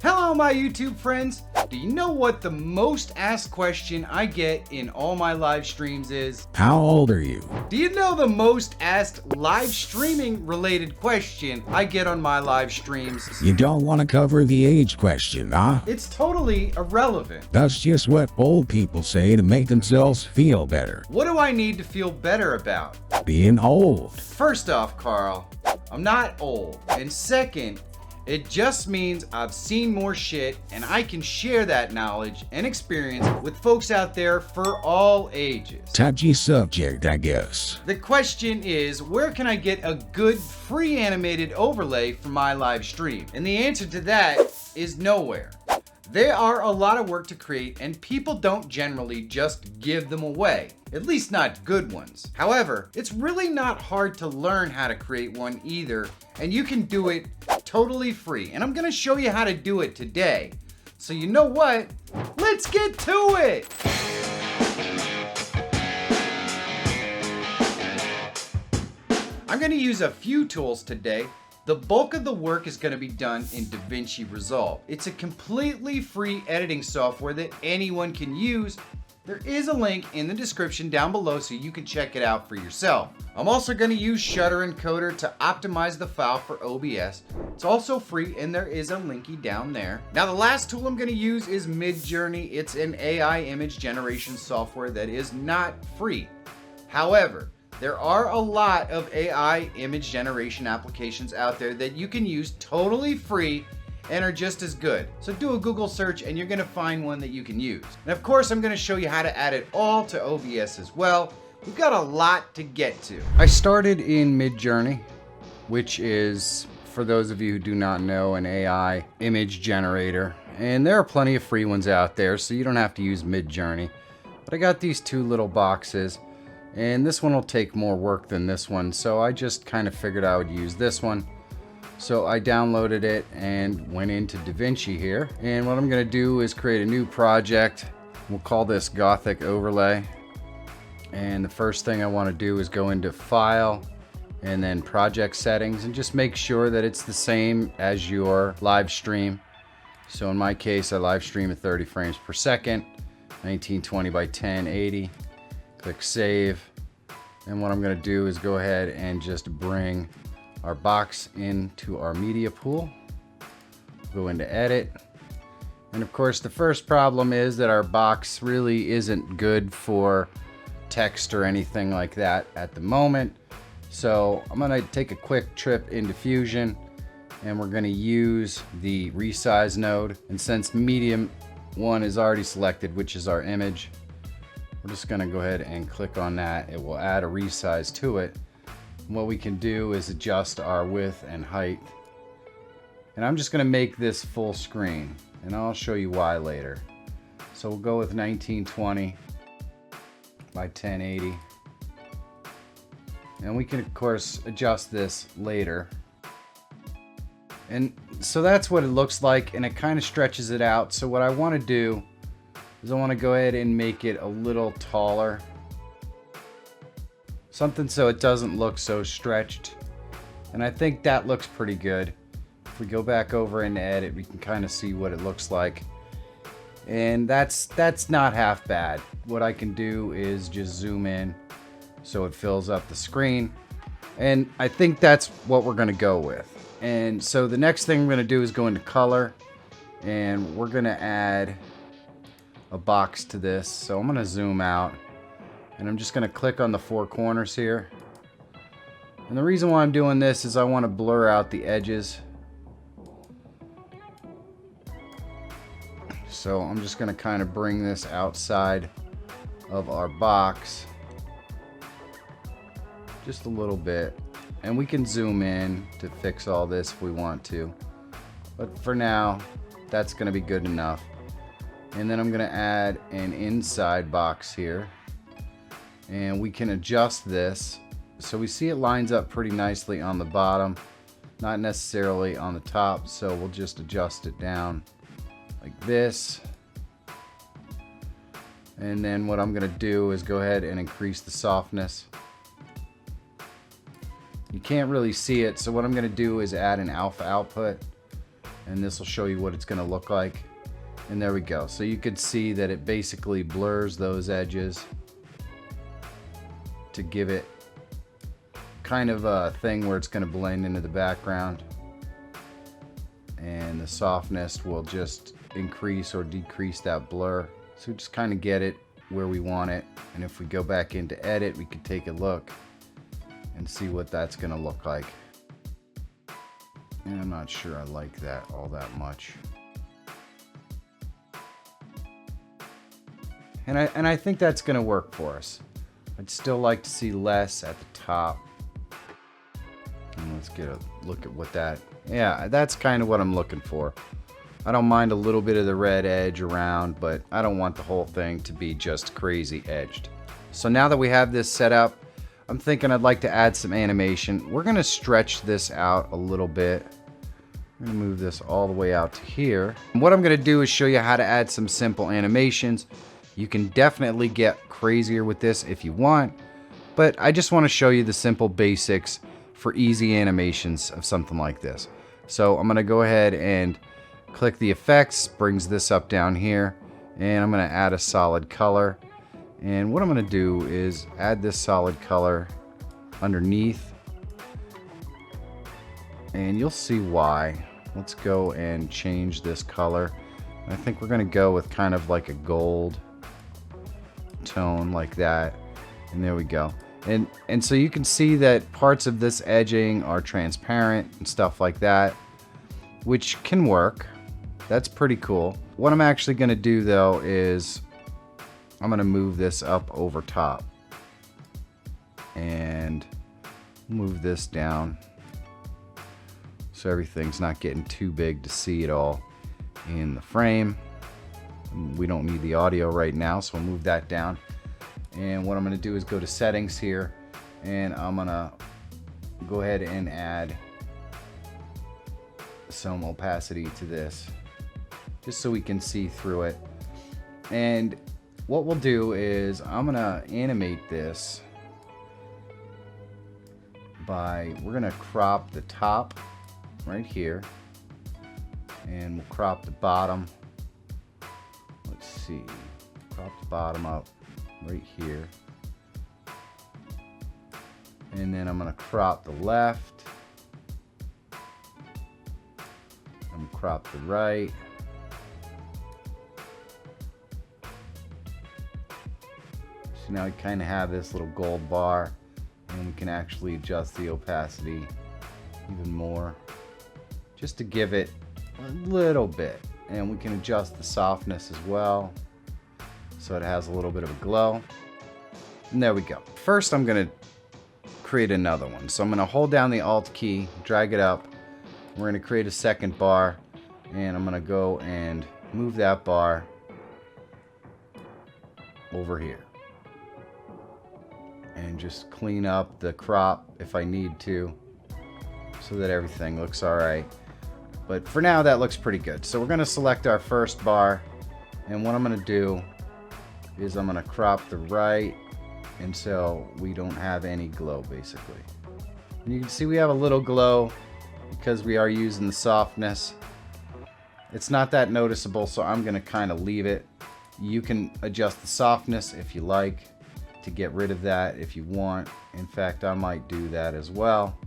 Hello my YouTube friends! Do you know what the most asked question I get in all my live streams is? How old are you? Do you know the most asked live streaming related question I get on my live streams? You don't want to cover the age question, huh? It's totally irrelevant. That's just what old people say to make themselves feel better. What do I need to feel better about? Being old. First off, Carl, I'm not old. And second, it just means I've seen more shit and I can share that knowledge and experience with folks out there for all ages. Touchy subject, I guess. The question is, where can I get a good free animated overlay for my live stream? And the answer to that is nowhere. There are a lot of work to create and people don't generally just give them away. At least not good ones. However, it's really not hard to learn how to create one either, and you can do it totally free. And I'm gonna show you how to do it today. So you know what? Let's get to it! I'm gonna use a few tools today. The bulk of the work is going to be done in DaVinci Resolve. It's a completely free editing software that anyone can use. There is a link in the description down below so you can check it out for yourself. I'm also going to use Shutter Encoder to optimize the file for OBS. It's also free and there is a linky down there. Now the last tool I'm going to use is Midjourney. It's an AI image generation software that is not free. However, there are a lot of AI image generation applications out there that you can use totally free and are just as good. So do a Google search and you're gonna find one that you can use. And of course, I'm gonna show you how to add it all to OBS as well. We've got a lot to get to. I started in Midjourney, which is, for those of you who do not know, an AI image generator. And there are plenty of free ones out there, so you don't have to use Midjourney. But I got these two little boxes. And this one will take more work than this one, so I just kind of figured I would use this one. So I downloaded it and went into DaVinci here. And what I'm going to do is create a new project. We'll call this Gothic Overlay. And the first thing I want to do is go into File and then Project Settings and just make sure that it's the same as your live stream. So in my case, I live stream at 30 frames per second, 1920 by 1080. Click Save, and what I'm going to do is go ahead and just bring our box into our media pool. Go into Edit, and of course the first problem is that our box really isn't good for text or anything like that at the moment. So I'm going to take a quick trip into Fusion, and we're going to use the resize node, and since medium 1 is already selected, which is our image, we're just going to go ahead and click on that. It will add a resize to it. And what we can do is adjust our width and height. And I'm just going to make this full screen, and I'll show you why later. So we'll go with 1920 by 1080. And we can of course adjust this later. And so that's what it looks like, and it kind of stretches it out. So what I want to do is I want to go ahead and make it a little taller. Something so it doesn't look so stretched. And I think that looks pretty good. If we go back over into Edit, we can kind of see what it looks like. And that's not half bad. What I can do is just zoom in so it fills up the screen. And I think that's what we're going to go with. And so the next thing we're going to do is go into Color. And we're going to add a box to this. So I'm going to zoom out and I'm just going to click on the four corners here. And the reason why I'm doing this is I want to blur out the edges. So I'm just going to kind of bring this outside of our box just a little bit, and we can zoom in to fix all this if we want to, but for now that's going to be good enough. And then I'm going to add an inside box here, and we can adjust this so we see it lines up pretty nicely on the bottom, not necessarily on the top. So we'll just adjust it down like this. And then what I'm going to do is go ahead and increase the softness. You can't really see it, so what I'm going to do is add an alpha output, and this will show you what it's going to look like. And there we go. So you could see that it basically blurs those edges to give it kind of a thing where it's going to blend into the background, and the softness will just increase or decrease that blur. So just kind of get it where we want it. And if we go back into edit, we could take a look and see what that's going to look like. And I'm not sure I like that all that much. And I think that's going to work for us. I'd still like to see less at the top. And let's get a look at what that... Yeah, that's kind of what I'm looking for. I don't mind a little bit of the red edge around, but I don't want the whole thing to be just crazy edged. So now that we have this set up, I'm thinking I'd like to add some animation. We're going to stretch this out a little bit. I'm going to move this all the way out to here. And what I'm going to do is show you how to add some simple animations. You can definitely get crazier with this if you want, but I just want to show you the simple basics for easy animations of something like this. So I'm going to go ahead and click the effects, brings this up down here, and I'm going to add a solid color. And what I'm going to do is add this solid color underneath, and you'll see why. Let's go and change this color. I think we're going to go with kind of like a gold tone like that, and there we go. And so you can see that parts of this edging are transparent and stuff like that, which can work. That's pretty cool. What I'm actually going to do though is I'm going to move this up over top and move this down so everything's not getting too big to see it all in the frame. We don't need the audio right now, so we'll move that down. And what I'm going to do is go to settings here, and I'm going to go ahead and add some opacity to this just so we can see through it. And what we'll do is I'm going to animate this by, we're going to crop the top right here, and we'll crop the bottom. Let's see, crop the bottom up right here, and then I'm going to crop the left, and crop the right, so now we kind of have this little gold bar, and we can actually adjust the opacity even more just to give it a little bit. And we can adjust the softness as well, so it has a little bit of a glow. And there we go. First, I'm going to create another one. So I'm going to hold down the Alt key, drag it up. We're going to create a second bar, and I'm going to go and move that bar over here. And just clean up the crop if I need to, so that everything looks all right. But for now, that looks pretty good. So we're going to select our first bar, and what I'm going to do is I'm going to crop the right until we don't have any glow, basically. And you can see we have a little glow because we are using the softness. It's not that noticeable, so I'm going to kind of leave it. You can adjust the softness if you like to get rid of that if you want. In fact, I might do that as well.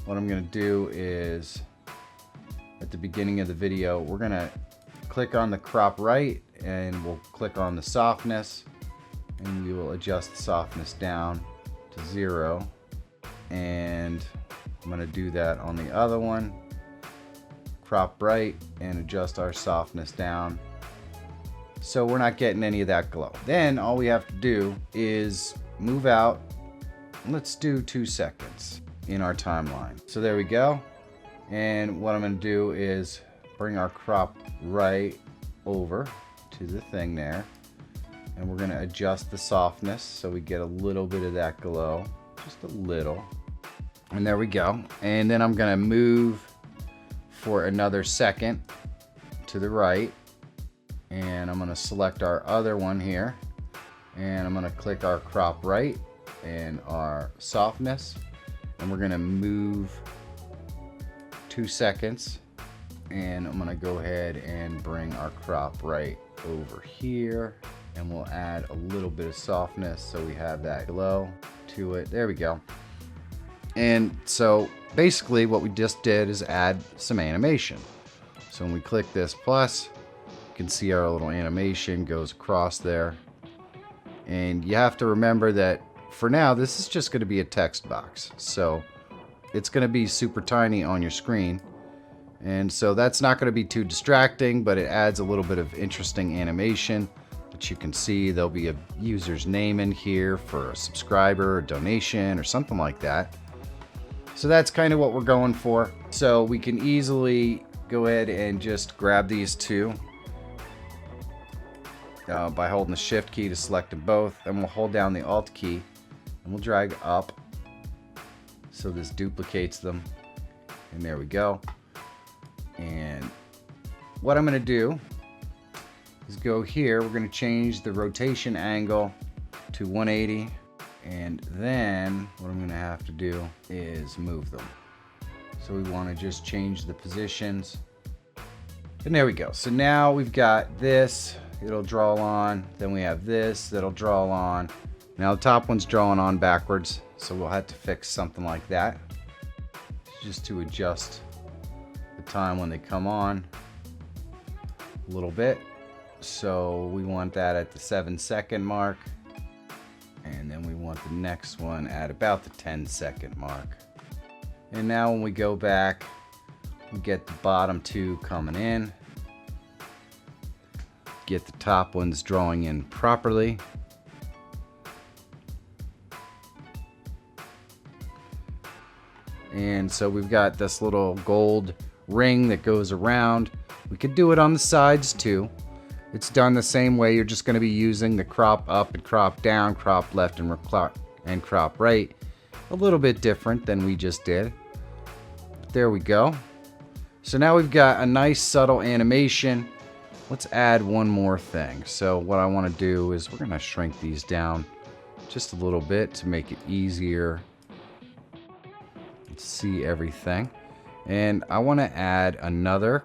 What I'm going to do is, at the beginning of the video, we're going to click on the crop right, and we'll click on the softness, and we will adjust the softness down to 0. And I'm going to do that on the other one. Crop right and adjust our softness down, so we're not getting any of that glow. Then all we have to do is move out. Let's do 2 seconds in our timeline. So there we go. And what I'm going to do is bring our crop right over to the thing there, and we're going to adjust the softness so we get a little bit of that glow, just a little. And there we go. And then I'm going to move for another second to the right, and I'm going to select our other one here, and I'm going to click our crop right and our softness, and we're going to move 2 seconds And I'm gonna go ahead and bring our crop right over here, and we'll add a little bit of softness so we have that glow to it. There we go. And so basically what we just did is add some animation. So when we click this plus, you can see our little animation goes across there. And you have to remember that for now, this is just going to be a text box. So it's going to be super tiny on your screen. And so that's not going to be too distracting, but it adds a little bit of interesting animation that you can see. There'll be a user's name in here for a subscriber, or donation, or something like that. So that's kind of what we're going for. So we can easily go ahead and just grab these two by holding the shift key to select them both. And we'll hold down the alt key and we'll drag up so this duplicates them. And there we go. And what I'm going to do is go here. We're going to change the rotation angle to 180. And then what I'm going to have to do is move them. So we want to just change the positions. And there we go. So now we've got this. It'll draw on. Then we have this. That'll draw on. Now the top one's drawing on backwards. So we'll have to fix something like that. Just to adjust the time when they come on a little bit. So we want that at the 7-second mark. And then we want the next one at about the 10-second mark. And now when we go back, we get the bottom two coming in. Get the top ones drawing in properly. And so we've got this little gold ring that goes around. We could do it on the sides too. It's done the same way. You're just going to be using the crop up and crop down, crop left and crop right. A little bit different than we just did. There we go. So now we've got a nice subtle animation. Let's add one more thing. So what I want to do is we're going to shrink these down just a little bit to make it easier to see everything. And I want to add another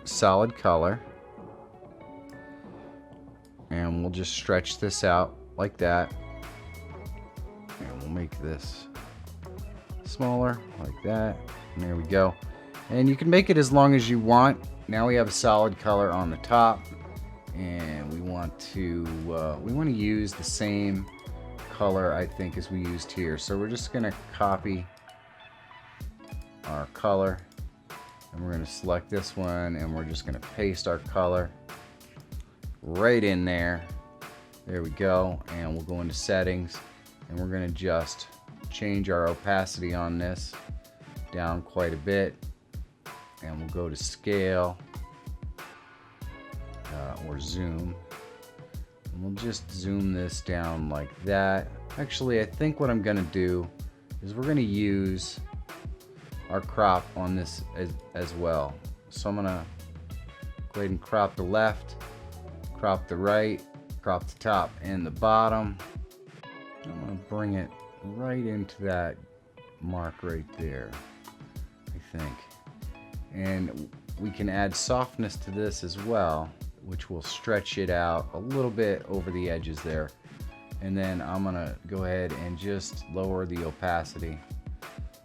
solid color. And we'll just stretch this out like that. And we'll make this smaller like that. And there we go. And you can make it as long as you want. Now we have a solid color on the top. And we want to use the same color, I think, as we used here. So we're just going to copy our color. And we're going to select this one. And we're just going to paste our color right in there. There we go. And we'll go into settings and we're going to just change our opacity on this down quite a bit, and we'll go to scale or zoom, and we'll just zoom this down like that. Actually, I think what I'm going to do is we're going to use our crop on this as well. So I'm going to go ahead and crop the left, crop the right, crop the top and the bottom. I'm going to bring it right into that mark right there, I think. And we can add softness to this as well, which will stretch it out a little bit over the edges there. And then I'm going to go ahead and just lower the opacity.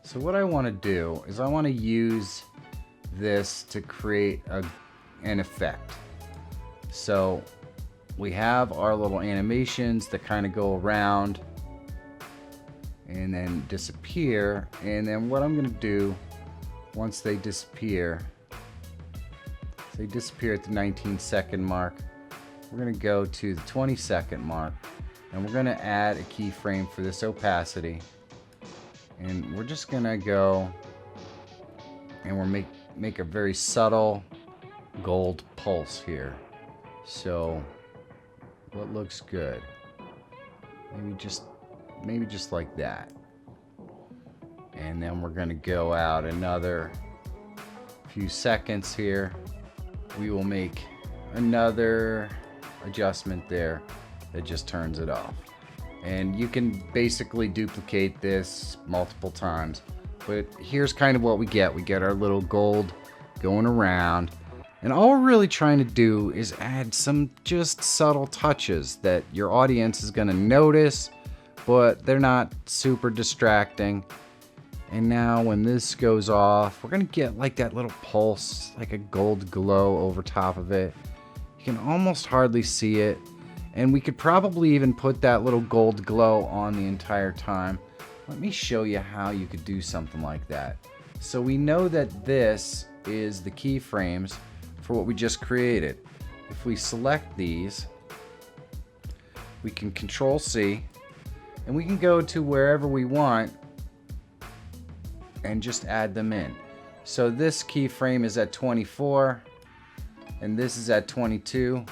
So what I want to do is I want to use this to create an effect. So we have our little animations that kind of go around and then disappear. And then what I'm going to do once they disappear at the 19-second mark, we're going to go to the 20-second mark, and we're going to add a keyframe for this opacity. And we're just going to go and we'll make a very subtle gold pulse here. So what looks good? Maybe just like that. And then we're going to go out another few seconds here. We will make another adjustment there that just turns it off. And you can basically duplicate this multiple times. But here's kind of what we get. We get our little gold going around. And all we're really trying to do is add some just subtle touches that your audience is going to notice, but they're not super distracting. And now when this goes off, we're going to get like that little pulse, like a gold glow over top of it. You can almost hardly see it. And we could probably even put that little gold glow on the entire time. Let me show you how you could do something like that. So we know that this is the keyframes for what we just created. If we select these, we can Control C, and we can go to wherever we want and just add them in. So this keyframe is at 24, and this is at 22.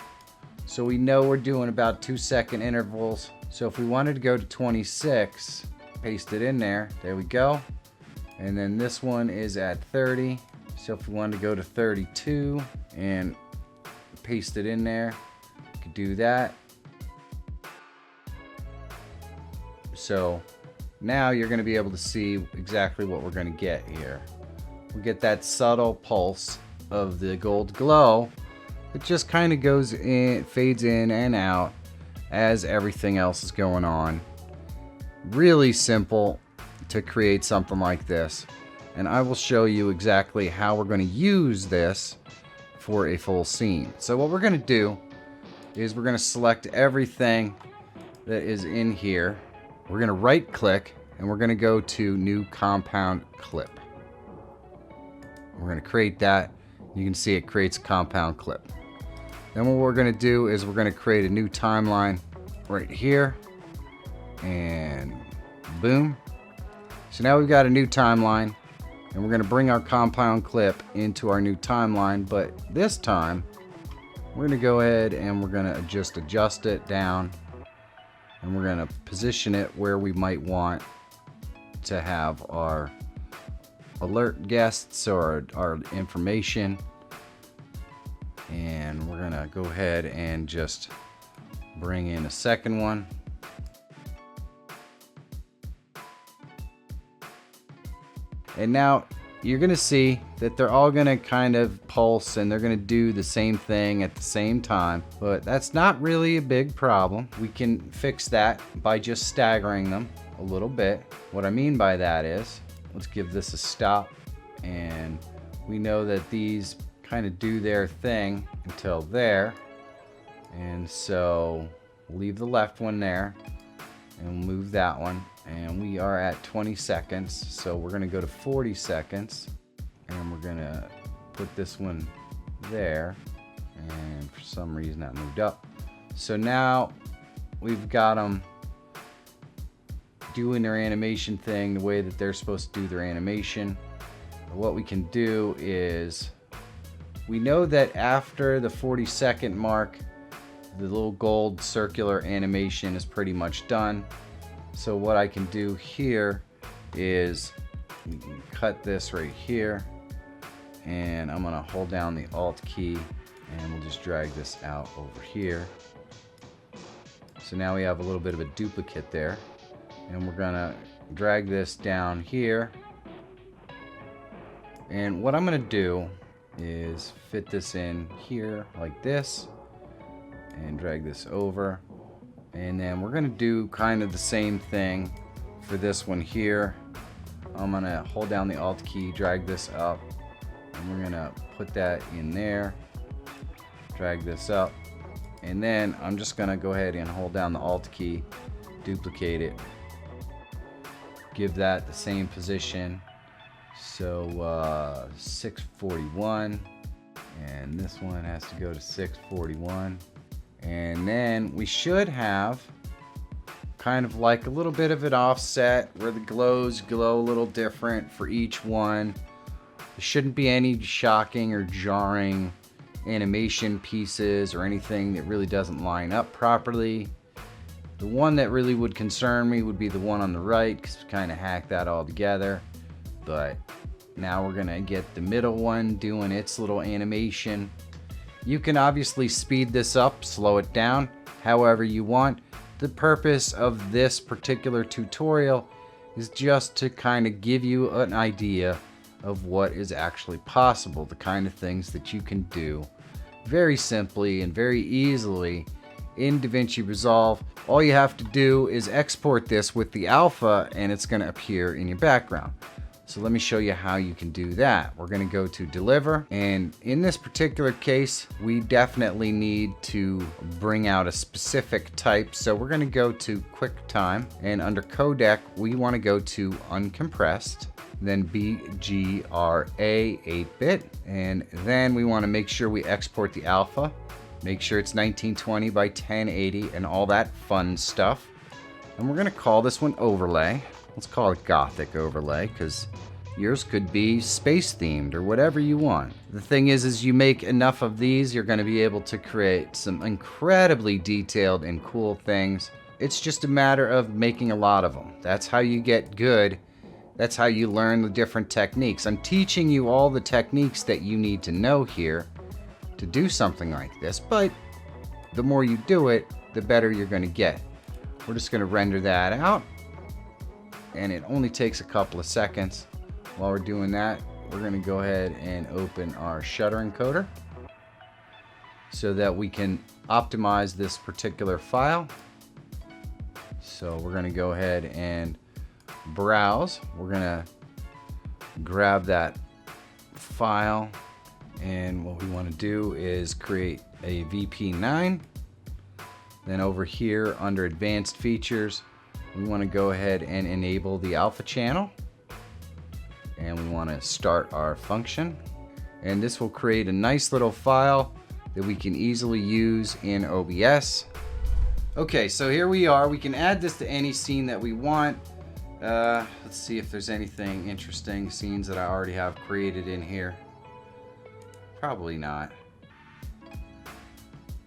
So we know we're doing about 2-second intervals. So if we wanted to go to 26, paste it in there. There we go. And then this one is at 30. So if we wanted to go to 32 and paste it in there, we could do that. So now you're going to be able to see exactly what we're going to get here. We get that subtle pulse of the gold glow. It just kind of goes in, fades in and out as everything else is going on. Really simple to create something like this. And I will show you exactly how we're going to use this for a full scene. So what we're going to do is we're going to select everything that is in here. We're going to right click and we're going to go to new compound clip. We're going to create that. You can see it creates a compound clip. Then what we're going to do is we're going to create a new timeline right here. And boom. So now we've got a new timeline. And we're going to bring our compound clip into our new timeline, but this time we're going to go ahead and we're going to just adjust it down, and we're going to position it where we might want to have our alert guests or our information. And we're going to go ahead and just bring in a second one. And now you're going to see that they're all going to kind of pulse and they're going to do the same thing at the same time. But that's not really a big problem. We can fix that by just staggering them a little bit. What I mean by that is, let's give this a stop. And we know that these kind of do their thing until there. And so we'll leave the left one there and move that one. And we are at 20 seconds, so we're going to go to 40 seconds, and we're going to put this one there, and for some reason that moved up. So now we've got them doing their animation thing the way that they're supposed to do their animation. What we can do is, we know that after the 40-second mark, the little gold circular animation is pretty much done. So what I can do here is we can cut this right here, and I'm going to hold down the Alt key and we'll just drag this out over here. So now we have a little bit of a duplicate there, and we're going to drag this down here. And what I'm going to do is fit this in here like this and drag this over. And then we're going to do kind of the same thing for this one here. I'm going to hold down the Alt key, drag this up, and we're going to put that in there, drag this up, and then I'm just going to go ahead and hold down the Alt key, duplicate it, give that the same position. So 641, and this one has to go to 641. And then we should have kind of like a little bit of an offset where the glows glow a little different for each one. There shouldn't be any shocking or jarring animation pieces or anything that really doesn't line up properly. The one that really would concern me would be the one on the right, because we kind of hacked that all together. But now we're going to get the middle one doing its little animation. You can obviously speed this up, slow it down, however you want. The purpose of this particular tutorial is just to kind of give you an idea of what is actually possible, the kind of things that you can do very simply and very easily in DaVinci Resolve. All you have to do is export this with the alpha and it's going to appear in your background. So let me show you how you can do that. We're going to go to deliver, and in this particular case we definitely need to bring out a specific type, so we're going to go to QuickTime, and under codec we want to go to uncompressed, then BGRA 8-bit, and then we want to make sure we export the alpha, make sure it's 1920 by 1080 and all that fun stuff. And we're going to call this one overlay. Let's call it Gothic overlay, because yours could be space themed or whatever you want. The thing is you make enough of these, you're going to be able to create some incredibly detailed and cool things. It's just a matter of making a lot of them. That's how you get good. That's how you learn the different techniques. I'm teaching you all the techniques that you need to know here to do something like this, but the more you do it, the better you're going to get. We're just going to render that out, and it only takes a couple of seconds. While we're doing that, we're going to go ahead and open our shutter encoder so that we can optimize this particular file. So we're going to go ahead and browse. We're going to grab that file, and what we want to do is create a VP9. Then over here under advanced features, we want to go ahead and enable the alpha channel, and we want to start our function, and this will create a nice little file that we can easily use in OBS. Okay, so here we are. We can add this to any scene that we want. Let's see if there's anything interesting, scenes that I already have created in here. Probably not.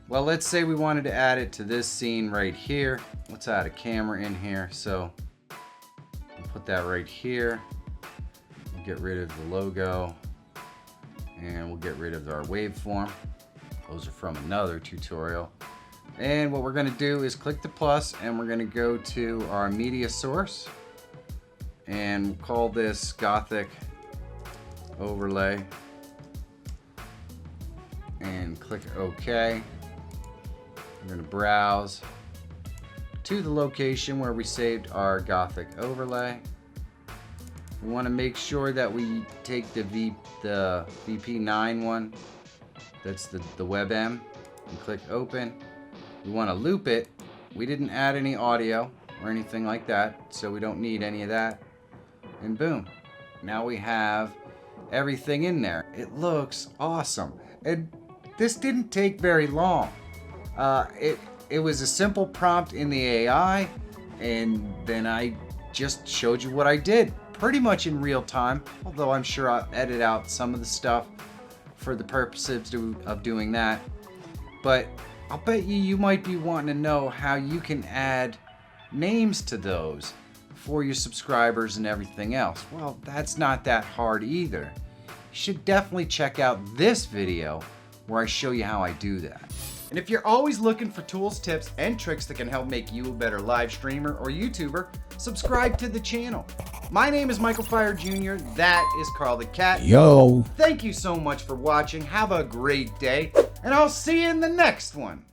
Well, let's say we wanted to add it to this scene right here. Let's add a camera in here. So we'll put that right here. We'll get rid of the logo, and we'll get rid of our waveform. Those are from another tutorial. And what we're going to do is click the plus, and we're going to go to our media source, and we'll call this Gothic overlay, and click OK. We're going to browse to the location where we saved our Gothic overlay. We want to make sure that we take the VP9 one, that's the WebM, and click open. We want to loop it. We didn't add any audio or anything like that, so we don't need any of that. And boom, now we have everything in there. It looks awesome. And this didn't take very long. It was a simple prompt in the AI, and then I just showed you what I did pretty much in real time, although I'm sure I'll edit out some of the stuff for the purposes of doing that. But I'll bet you might be wanting to know how you can add names to those for your subscribers and everything else. Well, that's not that hard either. You should definitely check out this video where I show you how I do that. And if you're always looking for tools, tips, and tricks that can help make you a better live streamer or YouTuber, subscribe to the channel. My name is Michael Feyrer Jr. That is Carl the Cat. Yo. Thank you so much for watching. Have a great day, and I'll see you in the next one.